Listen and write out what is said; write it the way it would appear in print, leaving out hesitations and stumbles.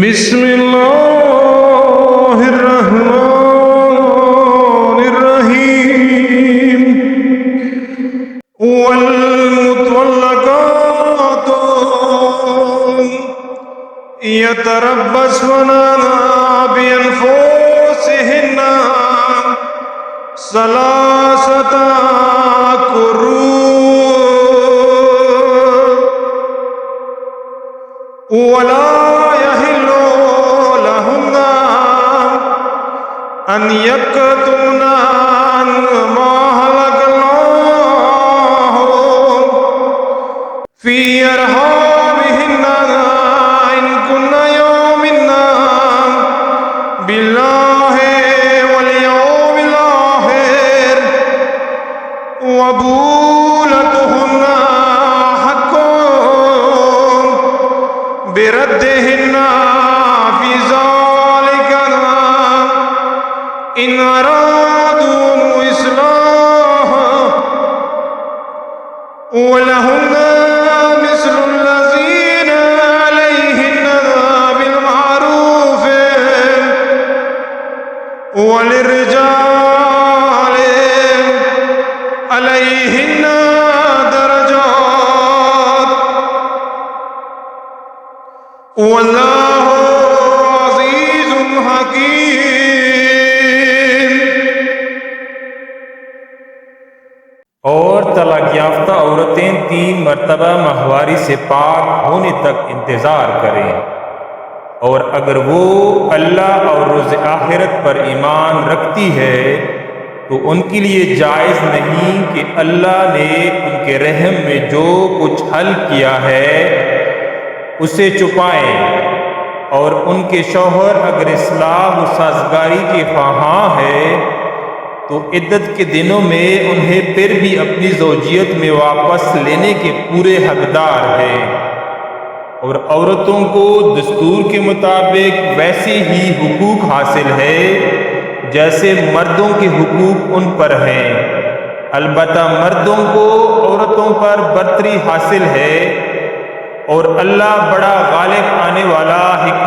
بسم اللہ الرحمن الرحیم والمطلقات يتربصن بأنفسهن ثلاثة قروء ولا يحل لهن أن يكتمن ما خلق الله في أرحامهن إن كن يؤمن بالله واليوم الآخر وبولتهن حق بردهن في ذلك إن أرادوا إصلاحا ولهن مثل الذين عليهن بالمعروف وللرجال عليهن درجات واللہ عزیز حکیم۔ اور طلاق یافتہ عورتیں 3 مرتبہ ماہواری سے پاک ہونے تک انتظار کریں، اور اگر وہ اللہ اور روز آخرت پر ایمان رکھتی ہے تو ان کے لیے جائز نہیں کہ اللہ نے ان کے رحم میں جو کچھ حل کیا ہے اسے چھپائیں، اور ان کے شوہر اگر اصلاح و سازگاری کے خواہاں ہے تو عدت کے دنوں میں انہیں پھر بھی اپنی زوجیت میں واپس لینے کے پورے حقدار ہیں، اور عورتوں کو دستور کے مطابق ویسے ہی حقوق حاصل ہے جیسے مردوں کے حقوق ان پر ہیں، البتہ مردوں کو عورتوں پر برتری حاصل ہے، اور اللہ بڑا غالب آنے والا حکمت